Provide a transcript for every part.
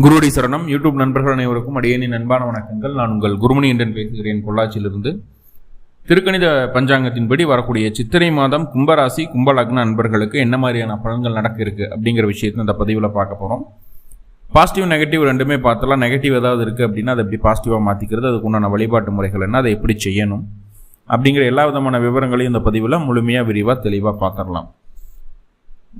குருடி சரணம். யூடியூப் நண்பர்கள் அனைவருக்கும் அடியேனின் அன்பான வணக்கங்கள். நான் உங்கள் குருமணி என்றன் பேசுகிறேன், பொள்ளாச்சியிலிருந்து. திருக்கணித பஞ்சாங்கத்தின்படி வரக்கூடிய சித்திரை மாதம் கும்பராசி கும்பலக்ன அன்பர்களுக்கு என்ன மாதிரியான பலன்கள் நடக்க இருக்கு அப்படிங்கிற விஷயத்தை இந்த பதிவில் பார்க்க போகிறோம். பாசிட்டிவ் நெகட்டிவ் ரெண்டுமே பார்த்தலாம். நெகட்டிவ் ஏதாவது இருக்குது அப்படின்னா அதை எப்படி பாசிட்டிவாக மாற்றிக்கிறது, அதுக்கு உண்டான வழிபாட்டு முறைகள் என்ன, அதை எப்படி செய்யணும் அப்படிங்கிற எல்லா விதமான விவரங்களையும் இந்த பதிவில் முழுமையாக விரிவாக தெளிவாக பார்த்துடலாம்.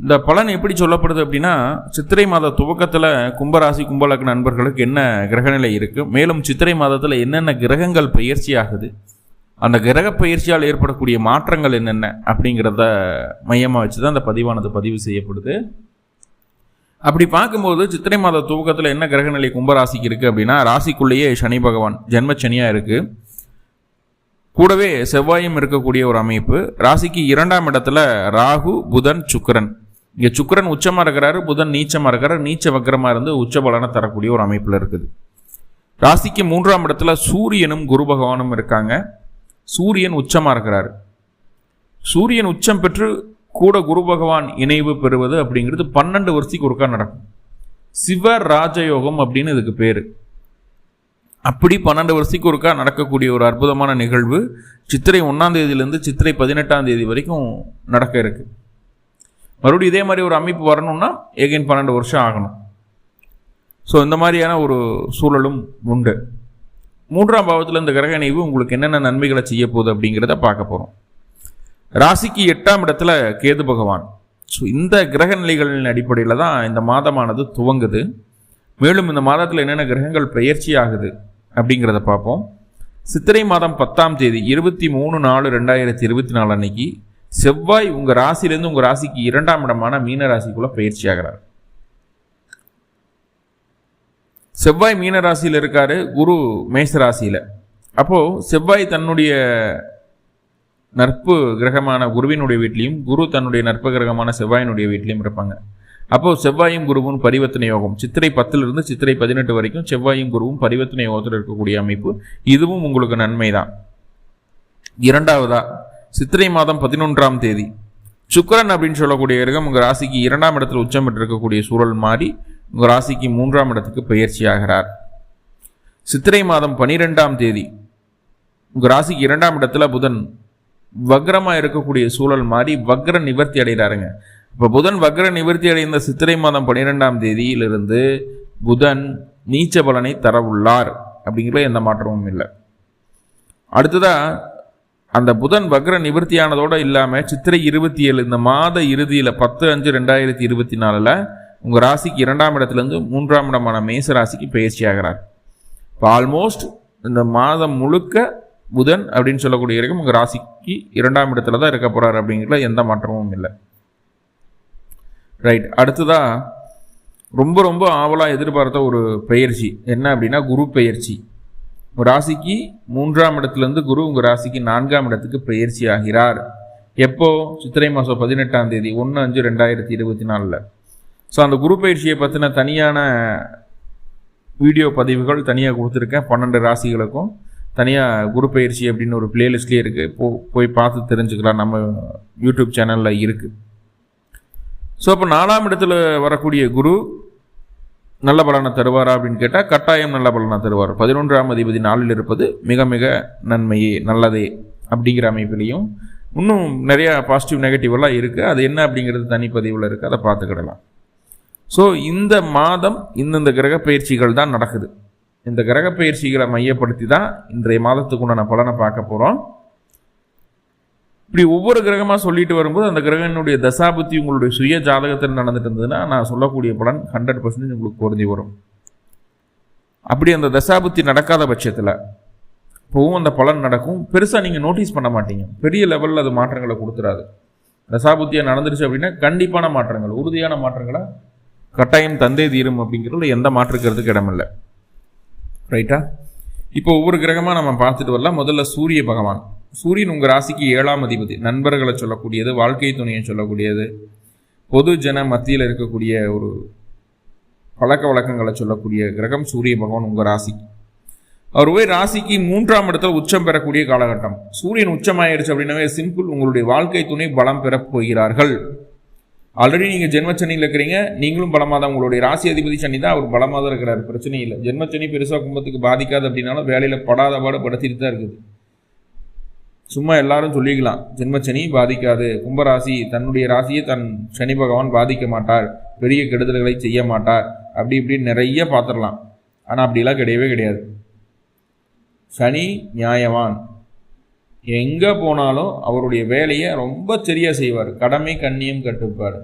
இந்த பலன் எப்படி சொல்லப்படுது அப்படின்னா, சித்திரை மாத துவக்கத்தில் கும்பராசி கும்பலக்ன நண்பர்களுக்கு என்ன கிரகநிலை இருக்குது, மேலும் சித்திரை மாதத்தில் என்னென்ன கிரகங்கள் பயிற்சி ஆகுது, அந்த கிரக பயிற்சியால் ஏற்படக்கூடிய மாற்றங்கள் என்னென்ன அப்படிங்கிறத மையமாக வச்சு தான் அந்த பதிவானது பதிவு செய்யப்படுது. அப்படி பார்க்கும்போது சித்திரை மாத துவக்கத்தில் என்ன கிரகநிலை கும்பராசிக்கு இருக்குது அப்படின்னா, ராசிக்குள்ளேயே சனி பகவான் ஜென்மச்சனியாக இருக்குது, கூடவே செவ்வாயும் இருக்கக்கூடிய ஒரு அமைப்பு. ராசிக்கு 2ஆம் இடத்துல ராகு புதன் சுக்கிரன். இங்கே சுக்கிரன் உச்சமாக இருக்கிறாரு, புதன் நீச்சமாக இருக்கிறார், நீச்ச வக்கரமாக இருந்து உச்ச பலனை தரக்கூடிய ஒரு அமைப்பில் இருக்குது. ராசிக்கு 3ஆம் இடத்துல சூரியனும் குரு பகவானும் இருக்காங்க. சூரியன் உச்சமாக இருக்கிறாரு. சூரியன் உச்சம் பெற்று கூட குரு பகவான் இணைவு பெறுவது அப்படிங்கிறது 12 வருஷத்துக்கு ஒருக்கா நடக்கும். சிவ ராஜயோகம் அப்படின்னு இதுக்கு பேர். அப்படி 12 வருஷத்துக்கு ஒருக்கா நடக்கக்கூடிய ஒரு அற்புதமான நிகழ்வு சித்திரை 1ஆம் தேதியிலேருந்து சித்திரை 18ஆம் தேதி வரைக்கும் நடக்க இருக்கு. மறுபடியும் இதே மாதிரி ஒரு அமைப்பு வரணும்னா எகைன் 12 வருஷம் ஆகணும். ஸோ இந்த மாதிரியான ஒரு சூழலும் உண்டு. 3ஆம் பாவத்தில் இந்த கிரக இணைவு உங்களுக்கு என்னென்ன நன்மைகளை செய்ய போகுது அப்படிங்கிறத பார்க்க போகிறோம். ராசிக்கு 8ஆம் இடத்துல கேது பகவான். ஸோ இந்த கிரக நிலைகளின் அடிப்படையில் தான் இந்த மாதமானது துவங்குது. மேலும் இந்த மாதத்தில் என்னென்ன கிரகங்கள் பெயர்ச்சி ஆகுது அப்படிங்கிறத பார்ப்போம். சித்திரை மாதம் 10ஆம் தேதி 23/4/2024 அன்னைக்கு செவ்வாய் உங்கள் ராசியிலேருந்து உங்கள் ராசிக்கு 2ஆம் இடமான மீன ராசிக்குள்ள பயிற்சி ஆகிறார். செவ்வாய் மீன ராசியில் இருக்காரு, குரு மேஷ ராசியில். அப்போது செவ்வாய் தன்னுடைய நட்பு கிரகமான குருவினுடைய வீட்லையும், குரு தன்னுடைய நட்பு கிரகமான செவ்வாயினுடைய வீட்லையும் இருப்பாங்க. அப்போது செவ்வாயும் குருவும் பரிவர்த்தனை யோகம். சித்திரை 10லிருந்து சித்திரை 18 வரைக்கும் செவ்வாயும் குருவும் பரிவர்த்தனை யோகத்தில் இருக்கக்கூடிய அமைப்பு. இதுவும் உங்களுக்கு நன்மை தான். 2ஆவதா சித்திரை மாதம் 11ஆம் தேதி சுக்கிரன் அப்படின்னு சொல்லக்கூடிய கிரகம் உங்கள் ராசிக்கு 2ஆம் இடத்தில் உச்சம் பெற்று இருக்கக்கூடிய சூழல் மாறி உங்கள் ராசிக்கு 3ஆம் இடத்துக்கு பயிற்சி ஆகிறார். சித்திரை மாதம் 12ஆம் தேதி உங்கள் ராசிக்கு 2ஆம் இடத்துல புதன் வக்ரமாக இருக்கக்கூடிய சூழல் மாறி வக்ர நிவர்த்தி அடைகிறாருங்க. இப்போ புதன் வக்ர நிவர்த்தி அடைந்த சித்திரை மாதம் 12ஆம் தேதியிலிருந்து புதன் நீச்ச பலனை தரவுள்ளார் அப்படிங்கிற எந்த மாற்றமும் இல்லை. அடுத்ததாக அந்த புதன் வக்ர நிவர்த்தியானதோடு இல்லாமல் சித்திரை 27 இந்த மாத இறுதியில் 10/5/2024 உங்கள் ராசிக்கு 2ஆம் இடத்துலேருந்து 3ஆம் இடமான மேச ராசிக்கு பயிற்சி ஆகிறார். இப்போ ஆல்மோஸ்ட் இந்த மாதம் முழுக்க புதன் அப்படின்னு சொல்லக்கூடிய கிரகம் உங்கள் ராசிக்கு 2ஆம் இடத்துல தான் இருக்க போகிறார் அப்படிங்கிற எந்த மாற்றமும் இல்லை. ரைட். அடுத்ததாக ரொம்ப ஆவலாக எதிர்பார்த்த ஒரு பயிற்சி என்ன அப்படின்னா குரு பயிற்சி. ஒரு ராசிக்கு 3ஆம் இடத்துலேருந்து குரு உங்கள் ராசிக்கு 4ஆம் இடத்துக்கு பயிற்சி ஆகிறார். எப்போ? சித்திரை மாதம் 18ஆம் தேதி 1/5/2024. ஸோ அந்த குரு பயிற்சியை பற்றின தனியான வீடியோ பதிவுகள் தனியாக கொடுத்துருக்கேன். 12 ராசிகளுக்கும் தனியாக குரு பயிற்சி அப்படின்னு ஒரு பிளேலிஸ்ட்லேயே இருக்குது. போய் பார்த்து தெரிஞ்சுக்கலாம், நம்ம யூடியூப் சேனலில் இருக்குது. ஸோ அப்போ 4ஆம் இடத்துல வரக்கூடிய குரு நல்ல பலனை தருவாரா அப்படின்னு கேட்டால் கட்டாயம் நல்ல பலனை தருவார். 11ஆம் அதிபதி 4ல் இருப்பது மிக மிக நன்மையே, நல்லதே அப்படிங்கிற அமைப்பிலையும் இன்னும் நிறையா பாசிட்டிவ் நெகட்டிவெல்லாம் இருக்குது. அது என்ன அப்படிங்கிறது தனிப்பதிவில் இருக்குது, அதை பார்த்துக்கிடலாம். ஸோ இந்த மாதம் இந்தந்த கிரக பயிற்சிகள் தான் நடக்குது. இந்த கிரக பயிற்சிகளை மையப்படுத்தி தான் இன்றைய மாதத்துக்கு உண்டான பலனை பார்க்க போகிறோம். இப்படி ஒவ்வொரு கிரகமாக சொல்லிட்டு வரும்போது அந்த கிரகனுடைய தசாபுத்தி உங்களுடைய சுய ஜாதகத்தில் நடந்துட்டு இருந்ததுன்னா நான் சொல்லக்கூடிய பலன் 100% உங்களுக்கு பொருந்தி வரும். அப்படி அந்த தசாபுத்தி நடக்காத பட்சத்தில் இப்போவும் அந்த பலன் நடக்கும். பெருசாக நீங்கள் நோட்டீஸ் பண்ண மாட்டீங்க, பெரிய லெவலில் அது மாற்றங்களை கொடுத்துறாது. தசாபுத்தியாக நடந்துருச்சு அப்படின்னா கண்டிப்பான மாற்றங்கள், உறுதியான மாற்றங்களை கட்டாயம் தந்தே தீரும் அப்படிங்கிறதுல எந்த மாற்றுக்கிறதுக்கு இடமில்லை. ரைட்டா? இப்போ ஒவ்வொரு கிரகமாக நம்ம பார்த்துட்டு வரலாம். முதல்ல சூரிய பகவான். சூரியன் உங்கள் ராசிக்கு 7ஆம் அதிபதி, நண்பர்களை சொல்லக்கூடியது, வாழ்க்கை துணையை சொல்லக்கூடியது, பொது ஜன மத்தியில் இருக்கக்கூடிய ஒரு பழக்க வழக்கங்களை சொல்லக்கூடிய கிரகம் சூரிய பகவான் உங்கள் ராசிக்கு. அவர் போய் ராசிக்கு 3ஆம் இடத்துல உச்சம் பெறக்கூடிய காலகட்டம். சூரியன் உச்சமாயிருச்சு அப்படின்னாவே சிம்பிள், உங்களுடைய வாழ்க்கை துணை பலம் பெறப் போகிறார்கள். ஆல்ரெடி நீங்கள் ஜென்மச்சனியில் இருக்கிறீங்க, நீங்களும் பலமாக தான், உங்களுடைய ராசி அதிபதி சனி தான், அவர் பலமாக தான் இருக்கிறார், பிரச்சனை இல்லை. ஜென்மச்சனி பெருசாக கும்பத்துக்கு பாதிக்காது அப்படின்னாலும் வேலையில் படாத பாடு படுத்திட்டு தான் இருக்குது. சும்மா எல்லாரும் சொல்லிக்கலாம் ஜென்மச்சனி பாதிக்காது, கும்பராசி தன்னுடைய ராசியை தன் சனி பகவான் பாதிக்க மாட்டார், பெரிய கெடுதல்களை செய்ய மாட்டார், அப்படி இப்படின்னு நிறைய பார்த்துடலாம். ஆனால் அப்படிலாம் கிடையவே கிடையாது. சனி நியாயவான், எங்கே போனாலும் அவருடைய வேலையை ரொம்ப சரியாக செய்வார். கடமை கண்ணியம் கட்டுப்பார்,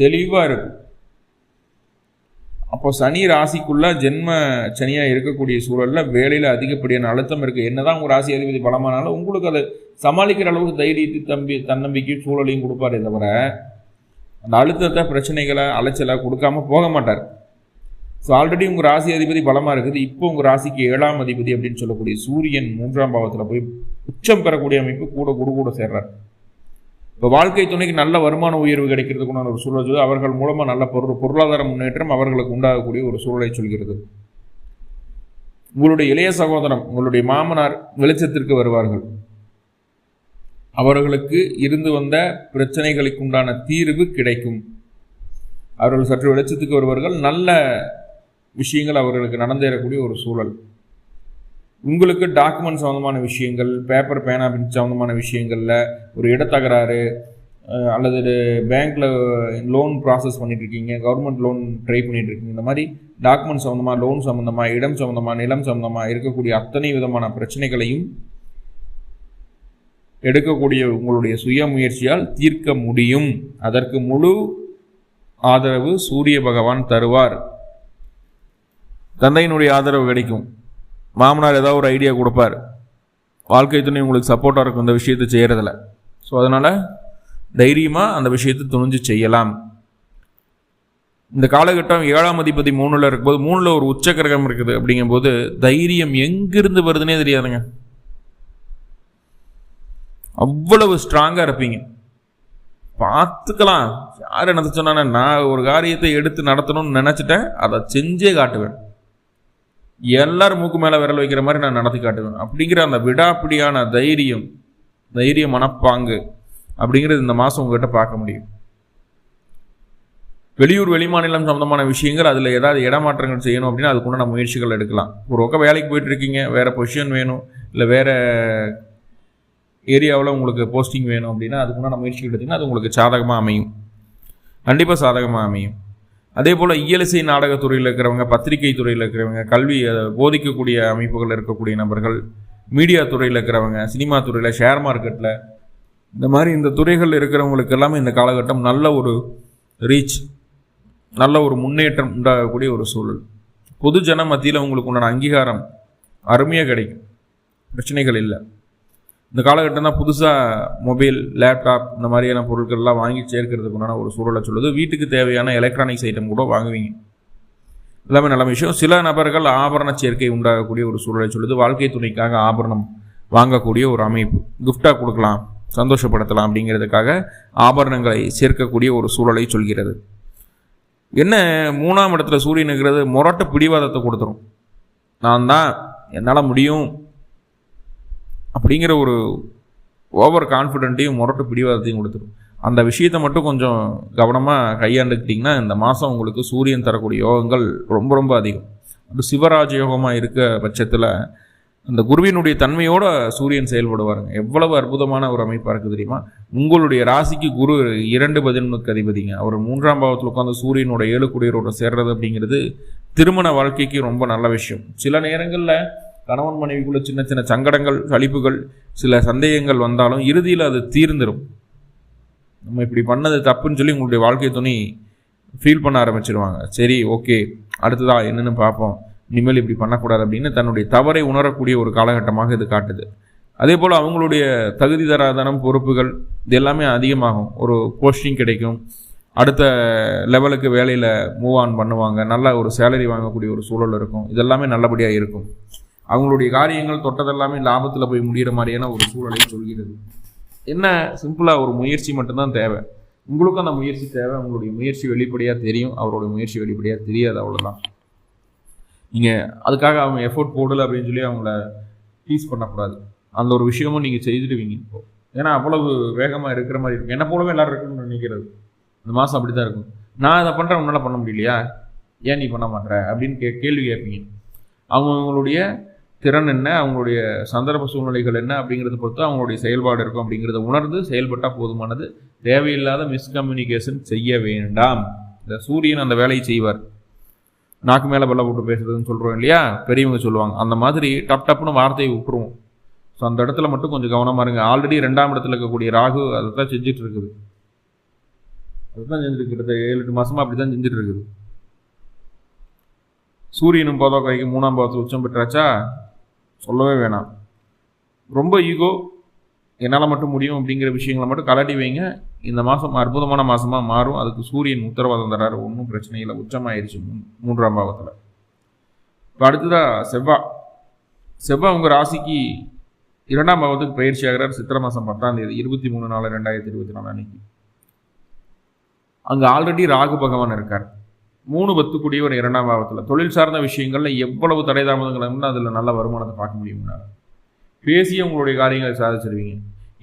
தெளிவாக இருக்கும். அப்போ சனி ராசிக்குள்ள ஜென்ம சனியாக இருக்கக்கூடிய சூழலில் வேலையில் அதிகப்படியான அழுத்தம் இருக்குது. என்னதான் உங்கள் ராசி அதிபதி பலமானாலும் உங்களுக்கு அதை சமாளிக்கிற அளவுக்கு தைரியத்தை தன்னம்பிக்கை சூழலையும் கொடுப்பாரே தவிர அந்த அழுத்தத்தை பிரச்சனைகளை அலைச்சலை கொடுக்காம போக மாட்டார். ஸோ ஆல்ரெடி உங்கள் ராசி அதிபதி பலமாக இருக்குது. இப்போ உங்கள் ராசிக்கு 7ஆம் அதிபதி அப்படின்னு சொல்லக்கூடிய சூரியன் 3ஆம் பாவத்தில் போய் உச்சம் பெறக்கூடிய அமைப்பு கூட சேர்றார். இப்போ வாழ்க்கை துணைக்கு நல்ல வருமான உயர்வு கிடைக்கிறதுக்குன்னு ஒரு சூழல், அவர்கள் மூலமாக நல்ல பொருளாதார முன்னேற்றம் அவர்களுக்கு உண்டாகக்கூடிய ஒரு சூழலை சொல்கிறது. உங்களுடைய இளைய சகோதரம், உங்களுடைய மாமனார் வெளிச்சத்திற்கு வருவார்கள். அவர்களுக்கு இருந்து வந்த பிரச்சனைகளுக்கு உண்டான தீர்வு கிடைக்கும். அவர்கள் சற்று வெளிச்சத்துக்கு வருவார்கள். நல்ல விஷயங்கள் அவர்களுக்கு நடந்தேறக்கூடிய ஒரு சூழல். உங்களுக்கு டாக்குமெண்ட் சம்மந்தமான விஷயங்கள், பேப்பர் பேனா சம்மந்தமான விஷயங்களில் ஒரு இடத்தகராறு அல்லது பேங்க்கில் லோன் ப்ராசஸ் பண்ணிட்டு இருக்கீங்க, கவர்மெண்ட் லோன் ட்ரை பண்ணிட்டு இருக்கீங்க, இந்த மாதிரி டாக்குமெண்ட் சம்மந்தமாக, லோன் சம்மந்தமாக, இடம் சம்மந்தமாக, நிலம் சம்மந்தமாக இருக்கக்கூடிய அத்தனை விதமான பிரச்சனைகளையும் எடுக்கக்கூடிய உங்களுடைய சுய முயற்சியால் தீர்க்க முடியும். அதற்கு முழு ஆதரவு சூரிய பகவான் தருவார். தந்தையினுடைய ஆதரவு கிடைக்கும். மாமனார் ஏதாவது ஒரு ஐடியா கொடுப்பார். வாழ்க்கை துணை உங்களுக்கு சப்போர்ட்டாக இருக்கும் இந்த விஷயத்தை செய்கிறதில்ல. ஸோ அதனால் தைரியமாக அந்த விஷயத்தை துணிஞ்சு செய்யலாம். இந்த காலகட்டம் 7ஆம் அதிபதி 3ல் இருக்கும்போது, 3ல் ஒரு உச்ச கிரகம் இருக்குது. அப்படிங்கும்போது தைரியம் எங்கிருந்து வருதுன்னே தெரியாதுங்க. அவ்வளவு ஸ்ட்ராங்காக இருப்பீங்க. பார்த்துக்கலாம், யார் என்ன சொன்னா, நான் ஒரு காரியத்தை எடுத்து நடத்தணும்னு நினச்சிட்டேன், அதை செஞ்சே காட்டுவேன். எல்லாரும் மூக்கு மேலே விரல் வைக்கிற மாதிரி நான் நடத்தி காட்டுவேன் அப்படிங்கிற அந்த விடாப்பிடியான தைரிய மனப்பாங்கு அப்படிங்கிறது இந்த மாதம் உங்கள்கிட்ட பார்க்க முடியும். வெளியூர் வெளிமாநிலம் சம்மந்தமான விஷயங்கள், அதில் ஏதாவது இடமாற்றங்கள் செய்யணும் அப்படின்னா அதுக்குண்டான முயற்சிகள் எடுக்கலாம். ஒரு பக்கம் வேலைக்கு போயிட்டு இருக்கீங்க, வேறு பொசிஷன் வேணும், இல்லை வேறு ஏரியாவில் உங்களுக்கு போஸ்டிங் வேணும் அப்படின்னா அதுக்குண்டான முயற்சிகள் எடுத்திங்கன்னா அது உங்களுக்கு சாதகமாக அமையும், கண்டிப்பாக சாதகமாக அமையும். அதே போல் இயலிசை நாடகத்துறையில் இருக்கிறவங்க, பத்திரிகை துறையில் இருக்கிறவங்க, கல்வி போதிக்கக்கூடிய அமைப்புகள் இருக்கக்கூடிய நபர்கள், மீடியா துறையில் இருக்கிறவங்க, சினிமா துறையில், ஷேர் மார்க்கெட்டில், இந்த மாதிரி இந்த துறைகள் இருக்கிறவங்களுக்கு எல்லாமே இந்த காலகட்டம் நல்ல ஒரு ரீச், நல்ல ஒரு முன்னேற்றம் உண்டாகக்கூடிய ஒரு சூழல். பொது ஜன மத்தியில் உங்களுக்கு உண்டான அங்கீகாரம் அருமையாக கிடைக்கும், பிரச்சனைகள் இல்லை. இந்த காலகட்டம் தான் புதுசாக மொபைல், லேப்டாப் இந்த மாதிரியான பொருட்கள்லாம் வாங்கி சேர்க்கறதுக்கு உண்டான ஒரு சூழலை சொல்லுது. வீட்டுக்கு தேவையான எலக்ட்ரானிக்ஸ் ஐட்டம் கூட வாங்குவீங்க, எல்லாமே நல்ல விஷயம். சில நபர்கள் ஆபரண சேர்க்கை உண்டாகக்கூடிய ஒரு சூழலை சொல்லுது. வாழ்க்கை துணைக்காக ஆபரணம் வாங்கக்கூடிய ஒரு அமைப்பு, கிஃப்டாக கொடுக்கலாம், சந்தோஷப்படுத்தலாம் அப்படிங்கிறதுக்காக ஆபரணங்களை சேர்க்கக்கூடிய ஒரு சூழலை சொல்கிறது. என்ன 3ஆம் இடத்துல சூரியன் இருக்கிறது முரட்டு பிடிவாதத்தை கொடுத்துரும். நான் தான், என்னால் முடியும் அப்படிங்கிற ஒரு ஓவர் கான்ஃபிடென்ட்டையும் முரட்டு பிடிவாதத்தையும் கொடுத்துரும். அந்த விஷயத்தை மட்டும் கொஞ்சம் கவனமாக கையாண்டுக்கிட்டிங்கன்னா இந்த மாதம் உங்களுக்கு சூரியன் தரக்கூடிய யோகங்கள் ரொம்ப ரொம்ப அதிகம். அது சிவராஜ யோகமாக இருக்க பட்சத்தில் அந்த குருவினுடைய தன்மையோடு சூரியன் செயல்படுவாருங்க. எவ்வளவு அற்புதமான ஒரு அமைப்பாக இருக்குது தெரியுமா? உங்களுடைய ராசிக்கு குரு 2 அதிபதிங்க. அவர் 3ஆம் பாவத்தில் உட்காந்து சூரியனோட 7 குடியரோட சேர்றது அப்படிங்கிறது திருமண வாழ்க்கைக்கு ரொம்ப நல்ல விஷயம். சில நேரங்களில் கணவன் மனைவிக்குள்ள சின்ன சின்ன சங்கடங்கள், சலிப்புகள், சில சந்தேகங்கள் வந்தாலும் இறுதியில் அது தீர்ந்துடும். நம்ம இப்படி பண்ணது தப்புன்னு சொல்லி உங்களுடைய வாழ்க்கை துணை ஃபீல் பண்ண ஆரம்பிச்சிருவாங்க. சரி, ஓகே, அடுத்ததா என்னென்னு பார்ப்போம், இனிமேல் இப்படி பண்ணக்கூடாது அப்படின்னு தன்னுடைய தவறை உணரக்கூடிய ஒரு காலகட்டமாக இது காட்டுது. அதே போல் அவங்களுடைய தகுதி தராதனம், பொறுப்புகள் இது எல்லாமே அதிகமாகும். ஒரு போஸ்டிங் கிடைக்கும், அடுத்த லெவலுக்கு வேலையில் மூவ் ஆன் பண்ணுவாங்க, நல்ல ஒரு சேலரி வாங்கக்கூடிய ஒரு சூழல் இருக்கும். இதெல்லாமே நல்லபடியாக இருக்கும். அவங்களுடைய காரியங்கள் தொட்டதெல்லாமே லாபத்தில் போய் முடிகிற மாதிரியான ஒரு சூழலை சொல்கிறது. என்ன, சிம்பிளாக ஒரு முயற்சி மட்டும்தான் தேவை. உங்களுக்கும் அந்த முயற்சி தேவை. உங்களுடைய முயற்சி வெளிப்படையாக தெரியும், அவருடைய முயற்சி வெளிப்படையாக தெரியாது, அவ்வளோதான். நீங்கள் அதுக்காக அவங்க எஃபோர்ட் போடலை அப்படின்னு சொல்லி அவங்கள டீஸ் பண்ணக்கூடாது. அந்த ஒரு விஷயமும் நீங்கள் செய்துடுவீங்க இப்போ. ஏன்னா அவ்வளவு வேகமாக இருக்கிற மாதிரி இருக்கும். என்ன போலவே எல்லோரும் இருக்குன்னு நினைக்கிறது. இந்த மாதம் அப்படி தான் இருக்கும். நான் அதை பண்ணுறேன், உன்னால் பண்ண முடியலையா, ஏன் நீ பண்ண மாட்டேற அப்படின்னு கேள்வி கேட்பீங்க. அவங்களுடைய திறன் என்ன, அவங்களுடைய சந்தர்ப்ப சூழ்நிலைகள் என்ன அப்படிங்கிறத பொறுத்து அவங்களுடைய செயல்பாடு இருக்கும். அப்படிங்கிறத உணர்ந்து செயல்பட்டால் போதுமானது. தேவையில்லாத மிஸ்கம்யூனிகேஷன் செய்ய வேண்டாம். இந்த சூரியன் அந்த வேலையை செய்வார். நாக்கு மேலே வெள்ளை போட்டு பேசுறதுன்னு சொல்கிறோம் இல்லையா, பெரியவங்க சொல்லுவாங்க. அந்த மாதிரி டப் டப்புன்னு வார்த்தையை விட்டுருவோம். ஸோ அந்த இடத்துல மட்டும் கொஞ்சம் கவனமாக இருங்க. ஆல்ரெடி 2ஆம் இடத்துல இருக்கக்கூடிய ராகு அதை தான் செஞ்சுட்டு இருக்குது. அதுதான் செஞ்சுருக்கிறது 7-8 மாதமாக அப்படி தான் செஞ்சுட்டு இருக்குது. சூரியனும் போதோக்கைக்கு 3ஆம் பாவத்தில் உச்சம் பெற்றாச்சா, சொல்லவே வேணாம். ரொம்ப ஈகோ, என்னால் மட்டும் முடியும் அப்படிங்கிற விஷயங்களை மட்டும் கலட்டி வைங்க. இந்த மாதம் அற்புதமான மாதமாக மாறும். அதுக்கு சூரியன் உத்தரவாதம் தர்றாரு. ஒன்றும் பிரச்சனை இல்லை. உச்சமாயிருச்சு 3ஆம் பாவத்தில். இப்போ அடுத்ததாக செவ்வாய் உங்கள் ராசிக்கு 2ஆம் பாவத்துக்கு பயிற்சி ஆகிறார். சித்திரை மாதம் 10ஆம் தேதி 23/4/2024 அன்னைக்கு. அங்கே ஆல்ரெடி ராகு பகவான் இருக்கார். 3 கூடியவர் 2ஆம் பாவத்தில். தொழில் சார்ந்த விஷயங்களில் எவ்வளவு தடை தாமதங்கள் இருந்தால் அதில் நல்ல வருமானத்தை பார்க்க முடியும்னா, பேசிய உங்களுடைய காரியங்களை சாதிச்சிருவீங்க.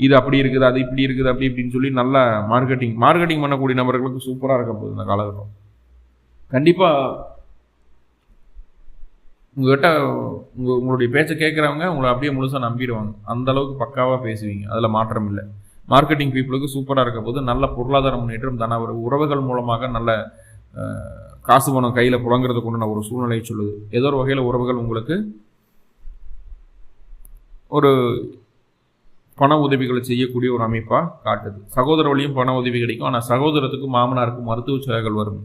இது அப்படி இருக்குது, அது இப்படி இருக்குது, அப்படி இப்படின்னு சொல்லி நல்லா மார்க்கெட்டிங் பண்ணக்கூடிய நபர்களுக்கு சூப்பராக இருக்க போகுது இந்த காலகட்டம். கண்டிப்பாக உங்கள்கிட்ட உங்களுடைய பேச்சை கேட்குறவங்க உங்களை அப்படியே முழுசாக நம்பிடுவாங்க. அந்த அளவுக்கு பக்காவாக பேசுவீங்க, அதில் மாற்றம் இல்லை. மார்க்கெட்டிங் பீப்புளுக்கு சூப்பராக இருக்க போது. நல்ல பொருளாதார முன்னேற்றம், உறவுகள் மூலமாக நல்ல காசு பணம் கையில் புழங்குறதுக்கு உண்டான ஒரு சூழ்நிலையை சொல்லுது. ஏதோ ஒரு வகையில் உறவுகள் உங்களுக்கு ஒரு பண உதவிகளை செய்யக்கூடிய ஒரு அமைப்பாக காட்டுது. சகோதர வழியும் பண உதவி கிடைக்கும். ஆனால் சகோதரத்துக்கும் மாமனாருக்கும் மருத்துவ செலவுகள் வரும்.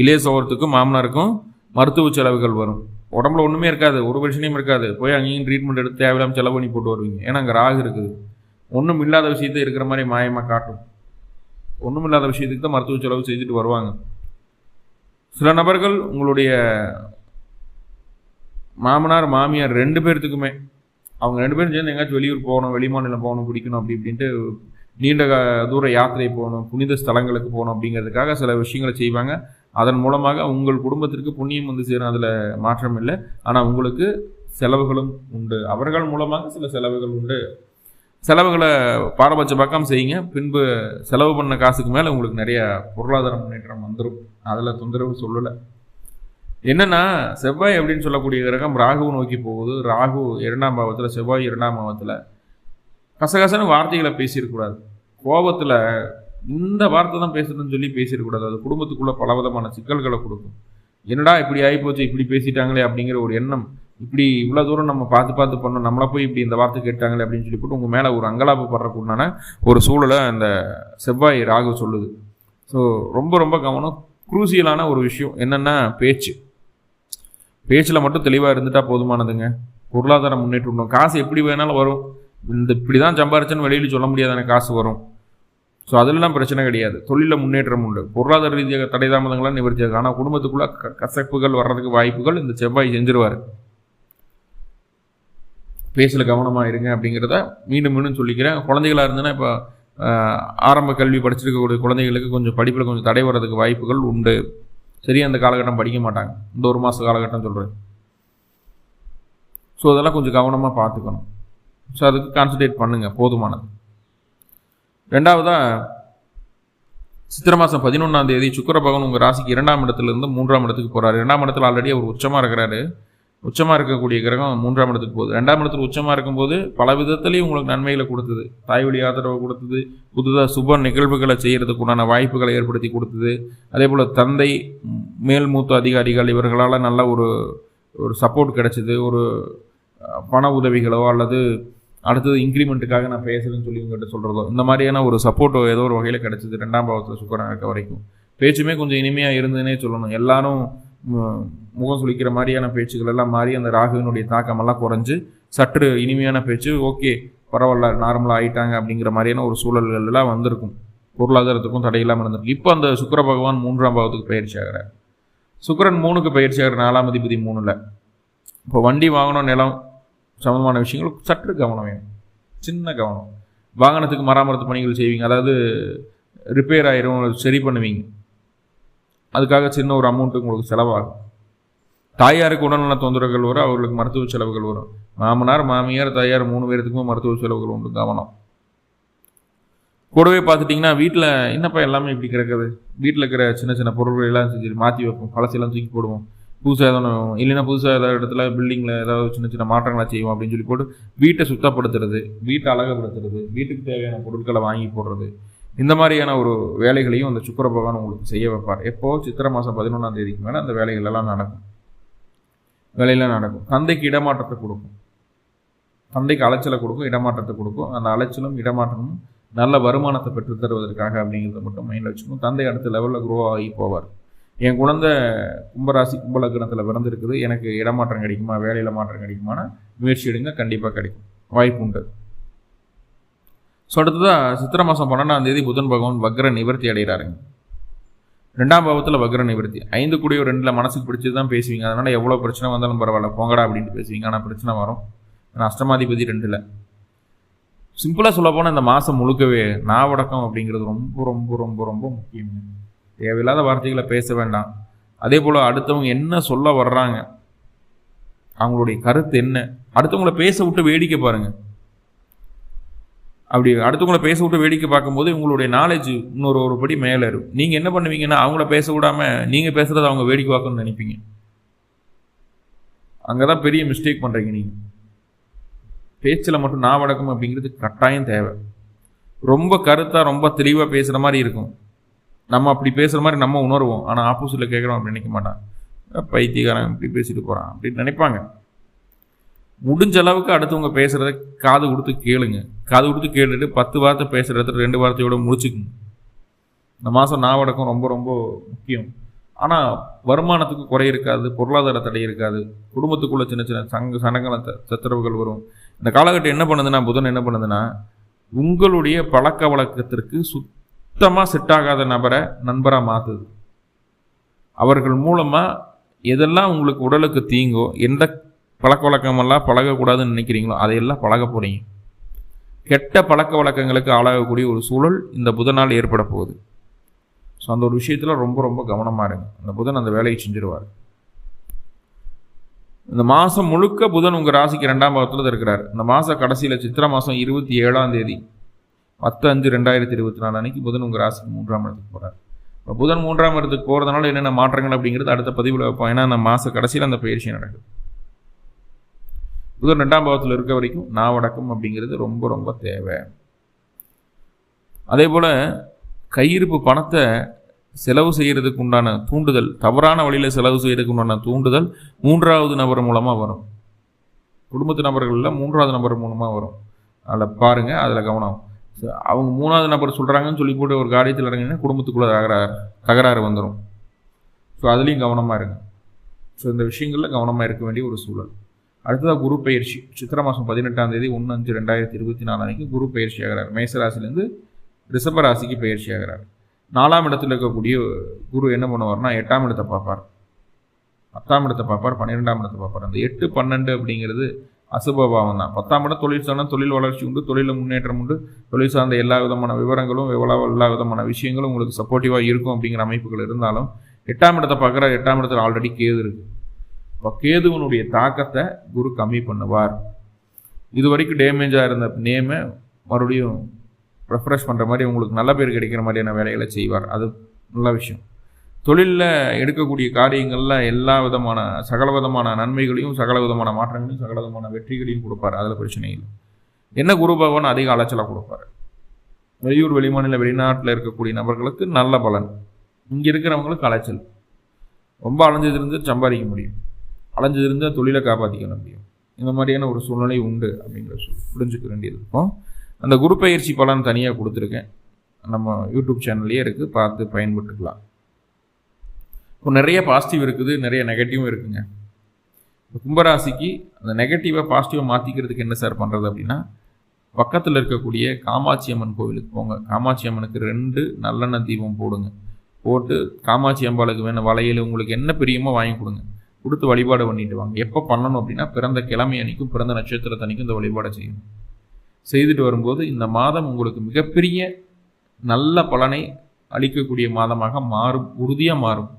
இளைய சகோதரத்துக்கும் மாமனாருக்கும் மருத்துவ செலவுகள் வரும். உடம்புல ஒன்றுமே இருக்காது, ஒரு பிரச்சனையும் இருக்காது. போய் அங்கேயும் ட்ரீட்மெண்ட் எடுத்து தேவையில்லாமல் செலவு பண்ணி போட்டு வருவீங்க. ஏன்னா அங்கே ராகு இருக்குது. ஒன்றும் இல்லாத விஷயத்தை இருக்கிற மாதிரி மாயமாக காட்டும். ஒன்றும் இல்லாத விஷயத்துக்கு தான் மருத்துவ செலவு செஞ்சுட்டு வருவாங்க. சில நபர்கள் உங்களுடைய மாமனார் மாமியார் 2 பேர்த்துக்குமே அவங்க 2 பேரும் சேர்ந்து எங்கேயாச்சும் வெளியூர் போகணும், வெளிமாநிலம் போகணும், பிடிக்கணும் அப்படி இப்படின்ட்டு நீண்ட தூர யாத்திரை போகணும், புனித ஸ்தலங்களுக்கு போகணும் அப்படிங்கிறதுக்காக சில விஷயங்களை செய்வாங்க. அதன் மூலமாக உங்கள் குடும்பத்திற்கு புண்ணியம் வந்து சேரும். அதில் மாற்றம் இல்லை. ஆனால் உங்களுக்கு செலவுகளும் உண்டு. அவர்கள் மூலமாக சில செலவுகள் உண்டு. செலவுகளை பாரபட்ச பக்கம் செய்யுங்க. பின்பு செலவு பண்ண காசுக்கு மேலே உங்களுக்கு நிறைய பொருளாதார முன்னேற்றம் வந்துடும். அதில் தொந்தரவு சொல்லலை. என்னன்னா, செவ்வாய் அப்படின்னு சொல்லக்கூடிய கிரகம் ராகுவை நோக்கி போகுது. ராகு 2ஆம் பாவத்தில், செவ்வாய் 2ஆம் பாவத்தில். கசகசன்னு வார்த்தைகளை பேசியிருக்கூடாது. கோபத்தில் இந்த வார்த்தை தான் பேசுறதுன்னு சொல்லி பேசிடக்கூடாது. அது குடும்பத்துக்குள்ள பலவிதமான சிக்கல்களை கொடுக்கும். என்னடா இப்படி ஆகிப்போச்சு, இப்படி பேசிட்டாங்களே அப்படிங்கிற ஒரு எண்ணம். இப்படி இவ்வளோ தூரம் நம்ம பார்த்து பண்ணோம், நம்மளை போய் இப்படி இந்த வார்த்தை கேட்டாங்களே அப்படின்னு சொல்லி போட்டு உங்கள் மேலே ஒரு அங்கலாப்பு படுறக்குண்டான ஒரு சூழலை அந்த செவ்வாய் ராகு சொல்லுது. ஸோ ரொம்ப ரொம்ப கவனம். குரூசியலான ஒரு விஷயம் என்னென்னா பேச்சில் மட்டும் தெளிவாக இருந்துட்டால் போதுமானதுங்க. பொருளாதார முன்னேற்றம். காசு எப்படி வேணாலும் வரும். இப்படி தான் சம்பாரிச்சேன்னு வெளியில் சொல்ல முடியாதான காசு வரும். ஸோ அதிலெலாம் பிரச்சனை கிடையாது. தொழிலில் முன்னேற்றம் உண்டு. பொருளாதார ரீதியாக தடை தாமதங்களாம் நிவர்த்தியாக. ஆனால் குடும்பத்துக்குள்ளே கசப்புகள் வர்றதுக்கு வாய்ப்புகள் இந்த செவ்வாய் செஞ்சிருவார். பேச்சில் கவனமாக இருங்க அப்படிங்கிறத மீண்டும் சொல்லிக்கிறேன். குழந்தைகளாக இருந்ததுன்னா இப்போ ஆரம்ப கல்வி படிச்சிருக்கக்கூடிய குழந்தைகளுக்கு கொஞ்சம் படிப்பில் கொஞ்சம் தடை வர்றதுக்கு வாய்ப்புகள் உண்டு. சரியா அந்த காலகட்டம் படிக்க மாட்டாங்க. இந்த 1 மாத காலகட்டம் சொல்கிறேன். ஸோ அதெல்லாம் கொஞ்சம் கவனமாக பார்த்துக்கணும். ஸோ அதுக்கு கான்சன்ட்ரேட் பண்ணுங்கள், போதுமானது. 2வதாக சித்திரை மாதம் 11ஆம் தேதி சுக்கிர பகவான் உங்கள் ராசிக்கு 2ஆம் இடத்துலேருந்து 3ஆம் இடத்துக்கு போகிறார். 2ஆம் இடத்துல ஆல்ரெடி அவர் உச்சமாக இருக்கிறாரு. உச்சமாக இருக்கக்கூடிய கிரகம் 3ஆம் இடத்துக்கு போகுது. 2ஆம் இடத்துல உச்சமாக இருக்கும்போது பல விதத்துலேயும் உங்களுக்கு நன்மைகளை கொடுத்தது. தாய்வழி ஆதரவு கொடுத்தது. புதுதாக சுப நிகழ்வுகளை செய்கிறதுக்கு உண்டான வாய்ப்புகளை ஏற்படுத்தி கொடுத்தது. அதே போல் தந்தை, மேல் மூத்த அதிகாரிகள் இவர்களால் நல்ல ஒரு சப்போர்ட் கிடைச்சிது. ஒரு பண உதவிகளோ அல்லது அடுத்தது இன்க்ரிமெண்ட்டுக்காக நான் பேசுகிறேன்னு சொல்லி உங்கள்கிட்ட சொல்கிறதோ, இந்த மாதிரியான ஒரு சப்போர்ட்டோ ஏதோ ஒரு வகையில் கிடைச்சிது 2ஆம் பாவத்தில் சுக்கிரன் இருக்க வரைக்கும். பேச்சுமே கொஞ்சம் இனிமையாக இருந்ததுன்னே சொல்லணும். எல்லாரும் முகம் சுளிக்கிற மாதிரியான பேச்சுகள் எல்லாம் மாறி அந்த ராகுவினுடைய தாக்கமெல்லாம் குறைஞ்சு சற்று இனிமையான பேச்சு, ஓகே பரவாயில்ல நார்மலாக ஆகிட்டாங்க அப்படிங்கிற மாதிரியான ஒரு சூழல்கள் எல்லாம் வந்திருக்கும். பொருளாதாரத்துக்கும் தடையில்லாமல் இருந்திருக்கும். இப்போ அந்த சுக்கிர பகவான் 3ஆம் பாவத்துக்கு பயிற்சி ஆகிறார். சுக்கிரன் 3க்கு பயிற்சி ஆகிற 4ஆம் அதிபதி 3ல். இப்போ வண்டி வாகனம், நிலம் சம்பந்தமான விஷயங்கள் சற்று கவனம் வேணும். சின்ன கவனம். வாகனத்துக்கு மராமத்து பணிகள் செய்வீங்க, அதாவது ரிப்பேர் ஆயிரும், சரி பண்ணுவீங்க. அதுக்காக சின்ன ஒரு அமௌண்ட்டு உங்களுக்கு செலவாகும். தாயாருக்கு உடல்நல தொந்தரவுகள் வரும், அவர்களுக்கு மருத்துவ செலவுகள் வரும். மாமனார் மாமியார் தாயார் 3 பேர்த்துக்குமே மருத்துவ செலவுகள் உண்டு. கவனம். கூடவே பார்த்துட்டிங்கன்னா வீட்டில் என்னப்பா எல்லாமே இப்படி கிடக்குது, வீட்டில் இருக்கிற சின்ன சின்ன பொருட்கள் எல்லாம் செஞ்சு மாற்றி வைப்போம், பழசெல்லாம் தூக்கி போடுவோம், புதுசாக ஏதாவது இல்லைன்னா புதுசாக ஏதாவது இடத்துல பில்டிங்கில் ஏதாவது சின்ன சின்ன மாற்றங்களாக செய்வோம் அப்படின்னு சொல்லி போட்டு வீட்டை சுத்தப்படுத்துறது, வீட்டை அழகப்படுத்துறது, வீட்டுக்கு தேவையான பொருட்களை வாங்கி போடுறது, இந்த மாதிரியான ஒரு வேலைகளையும் அந்த சுக்கிர பகவான் உங்களுக்கு செய்ய வைப்பார். எப்போது சித்திரை மாதம் 11ஆம் தேதிக்கு மேலே அந்த வேலைகளெல்லாம் நடக்கும். தந்தைக்கு இடமாற்றத்தை கொடுக்கும், தந்தைக்கு அலைச்சலை கொடுக்கும், இடமாற்றத்தை கொடுக்கும். அந்த அலைச்சலும் இடமாற்றமும் நல்ல வருமானத்தை பெற்று தருவதற்காக அப்படிங்கிறத மட்டும் மைண்டில் வச்சுக்கணும். தந்தை அடுத்த லெவலில் குரோ ஆகி போவார். என் குழந்தை கும்பராசி கும்பலக்னத்தில் பிறந்திருக்குது, எனக்கு இடமாற்றம் கிடைக்குமா, வேலையில் மாற்றம் கிடைக்குமான முயற்சி எடுங்க, கண்டிப்பாக கிடைக்கும், வாய்ப்பு உண்டு. ஸோ அடுத்ததாக சித்திரை மாதம் 12ஆம் தேதி புதன் பகவான் வக்ர நிவர்த்தி அடைகிறாருங்க. 2ஆம் பாவத்தில் வக்ர நிவர்த்தி. 5 கூடிய 2 மனசுக்கு பிடிச்சது தான் பேசுவீங்க. அதனால் எவ்வளோ பிரச்சனை வந்தாலும் பரவாயில்ல போங்கடா அப்படின்ட்டு பேசுவீங்க. ஆனால் பிரச்சனை வரும். ஆனால் அஷ்டமாதிபதி 2ல். சிம்பிளாக சொல்ல போனால் இந்த மாதம் முழுக்கவே நாவடக்கம் அப்படிங்கிறது ரொம்ப ரொம்ப ரொம்ப ரொம்ப முக்கியம். தேவையில்லாத வார்த்தைகளை பேச வேண்டாம். அதே போல் அடுத்தவங்க என்ன சொல்ல வர்றாங்க, அவங்களுடைய கருத்து என்ன, அடுத்தவங்களை பேச விட்டு வேடிக்கை பாருங்கள். அப்படி அடுத்தவங்களை பேச விட்டு வேடிக்கை பார்க்கும்போது உங்களுடைய நாலேஜ் ஒரு படி மேலே இருக்கும். நீங்கள் என்ன பண்ணுவீங்கன்னா அவங்கள பேச விடாமல் நீங்கள் பேசுகிறத அவங்க வேடிக்கை பார்க்கணும்னு நினைப்பீங்க. அங்கே தான் பெரிய மிஸ்டேக் பண்ணுறீங்க. நீங்கள் பேச்சில் மட்டும் நாவடக்கம் அப்படிங்கிறது கட்டாயம் தேவை. ரொம்ப கருத்தாக ரொம்ப தெளிவாக பேசுகிற மாதிரி இருக்கும். நம்ம அப்படி பேசுகிற மாதிரி நம்ம உணர்வோம். ஆனால் ஆப்போசிட்டில் கேட்குறோம் அப்படி நினைக்க மாட்டான். பைத்தியக்காரன் இப்படி பேசிட்டு போகிறான் அப்படின்னு நினைப்பாங்க. முடிஞ்ச அளவுக்கு அடுத்தவங்க பேசுகிறத காது கொடுத்து கேளுங்க. காது கொடுத்து கேட்டுட்டு 10 வார்த்தை பேசுகிறத 2 வார்த்தையோட முடிச்சுக்குங்க. இந்த மாதம் நாவடக்கம் ரொம்ப ரொம்ப முக்கியம். ஆனால் வருமானத்துக்கு குறை இருக்காது, பொருளாதார தடை இருக்காது, குடும்பத்துக்குள்ளே சின்ன சின்ன சண்டங்களை சச்சரவுகள் வரும். இந்த காலகட்டம் என்ன பண்ணுதுன்னா, புதன் என்ன பண்ணுதுன்னா, உங்களுடைய பழக்க வழக்கத்திற்கு சுத்தமாக செட் ஆகாத நபரை நண்பராக மாற்றுது. அவர்கள் மூலமாக எதெல்லாம் உங்களுக்கு உடலுக்கு தீங்கோ, எந்த பழக்க வழக்கமெல்லாம் பழகக்கூடாதுன்னு நினைக்கிறீங்களோ அதையெல்லாம் பழக போகிறீங்க. கெட்ட பழக்க வழக்கங்களுக்கு ஆளாகக்கூடிய ஒரு சூழல் இந்த புதனால் ஏற்பட போகுது. ஸோ அந்த ஒரு விஷயத்தில் ரொம்ப ரொம்ப கவனமாக இருங்க. அந்த புதன் அந்த வேலையை செஞ்சிருவார். இந்த மாதம் முழுக்க புதன் உங்கள் ராசிக்கு 2ஆம் பாவத்தில் தான் இருக்கிறார். இந்த மாத கடைசியில் சித்திரை மாதம் 27ஆம் தேதி 10/5/2024 அன்னைக்கு புதன் உங்கள் ராசிக்கு 3ஆம் இடத்துக்கு போகிறார். இப்போ புதன் 3ஆம் இடத்துக்கு போகிறதுனால என்னென்ன மாற்றங்கள் அப்படிங்கிறது அடுத்த பதிவில் வைப்போம். ஏன்னா அந்த மாத கடைசியில் அந்த பயிற்சி நடக்குது. புதன் 2ஆம் பாவத்தில் இருக்க வரைக்கும் நாவடக்கம் அப்படிங்கிறது ரொம்ப ரொம்ப தேவை. அதே போல் கையிருப்பு பணத்தை செலவு செய்கிறதுக்கு உண்டான தூண்டுதல், தவறான வழியில் செலவு செய்கிறதுக்கு உண்டான தூண்டுதல் 3வது நபர் மூலமாக வரும். குடும்பத்து நபர்களில் 3வது நபர் மூலமாக வரும். அதில் பாருங்கள், அதில் கவனம். அவங்க 3வது நபர் சொல்கிறாங்கன்னு சொல்லி போட்டு ஒரு காரியத்தில் இறங்கினா குடும்பத்துக்குள்ளே தகராறு வந்துடும். ஸோ அதுலேயும் கவனமாக இருங்க. ஸோ இந்த விஷயங்களில் கவனமாக இருக்க வேண்டிய ஒரு சூழல். அடுத்ததாக குரு பயிற்சி. சித்திரை மாதம் 18ஆம் தேதி 1/5/2024 அன்னைக்கு குரு பயிற்சி ஆகிறார். மேசராசிலேருந்து ரிஷப ராசிக்கு பயிற்சி ஆகிறார். 4ஆம் இடத்துல இருக்கக்கூடிய குரு என்ன பண்ணுவார்னா 8ஆம் இடத்தை பார்ப்பார், 10ஆம் இடத்தை பார்ப்பார், 12ஆம் இடத்தை பார்ப்பார். அந்த 8, 12 அப்படிங்கிறது அசுபபாவம் தான். 10ஆம் இடம் தொழில் சார்ந்த தொழில் வளர்ச்சி உண்டு, தொழிலில் முன்னேற்றம் உண்டு, தொழில் சார்ந்த எல்லா விதமான விவரங்களும் எல்லா விதமான விஷயங்களும் உங்களுக்கு சப்போர்ட்டிவாக இருக்கும் அப்படிங்கிற அமைப்புகள் இருந்தாலும் 8ஆம் இடத்தை பார்க்குறார். 8ஆம் இடத்துல ஆல்ரெடி கேது இருக்குது. இப்போ கேதுவனுடைய தாக்கத்தை குரு கம்மி பண்ணுவார். இது வரைக்கும் டேமேஜாக இருந்த நேமை மறுபடியும் ரெஃப்ரெஷ் பண்ணுற மாதிரி உங்களுக்கு நல்ல பேர் கிடைக்கிற மாதிரியான வேலைகளை செய்வார். அது நல்ல விஷயம். தொழிலில் எடுக்கக்கூடிய காரியங்களில் எல்லா விதமான சகல விதமான நன்மைகளையும் சகல விதமான மாற்றங்களையும் சகல விதமான வெற்றிகளையும் கொடுப்பார். அதில் பிரச்சனை இல்லை. என்ன குரு பகவான் அதிக அலைச்சலாக கொடுப்பார். வெளியூர் வெளிமாநில வெளிநாட்டில் இருக்கக்கூடிய நபர்களுக்கு நல்ல பலன், இங்கே இருக்கிறவங்களுக்கு அலைச்சல். ரொம்ப அலைஞ்சதிருந்து சம்பாதிக்க முடியும், அலைஞ்சதிருந்து தொழிலை காப்பாற்றிக்க முடியும். இந்த மாதிரியான ஒரு சூழ்நிலை உண்டு அப்படிங்கிற புரிஞ்சுக்க வேண்டியது இருக்கும். அந்த குரு பயிற்சி பலன் தனியாக கொடுத்துருக்கேன், நம்ம யூடியூப் சேனல்லையே இருக்குது, பார்த்து பயன்பட்டுக்கலாம். இப்போ நிறைய பாசிட்டிவ் இருக்குது, நிறைய நெகட்டிவும் இருக்குங்க. இப்போ கும்பராசிக்கு அந்த நெகட்டிவாக பாசிட்டிவாக மாற்றிக்கிறதுக்கு என்ன சார் பண்ணுறது அப்படின்னா, பக்கத்தில் இருக்கக்கூடிய காமாட்சி அம்மன் கோவிலுக்கு போங்க. காமாட்சி அம்மனுக்கு 2 நல்லெண்ணெய் தீபம் போடுங்க. போட்டு காமாட்சி அம்பாளுக்கு வேணும் வளையல் உங்களுக்கு என்ன பிரியமோ வாங்கி கொடுங்க. கொடுத்து வழிபாடு பண்ணிட்டு வாங்க. எப்போ பண்ணணும் அப்படின்னா, பிறந்த கிழமை அன்னைக்கும் பிறந்த நட்சத்திரத்தன்னைக்கும் இந்த வழிபாடை செய்யணும். செய்துட்டு வரும்போது இந்த மாதம் உங்களுக்கு மிகப்பெரிய நல்ல பலனை அளிக்கக்கூடிய மாதமாக மாறும், உறுதியாக மாறும்.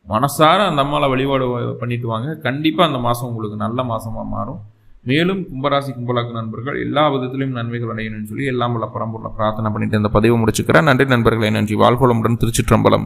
மனசார அந்த அம்மாவை வழிபாடு பண்ணிட்டு வாங்க. கண்டிப்பாக அந்த மாதம் உங்களுக்கு நல்ல மாதமாக மாறும். மேலும் கும்பராசி கும்பலக்ன நண்பர்கள் எல்லா விதத்திலும் நன்மைகள் அடையணும்னு சொல்லி எல்லாம் உள்ள பரம்பொருளை பிரார்த்தனை பண்ணிட்டு இந்த பதிவை முடிச்சுக்கிறேன். நன்றி நண்பர்களே, நன்றி. வாழ்வளமுடன். திருச்சிற்றம்பலம்.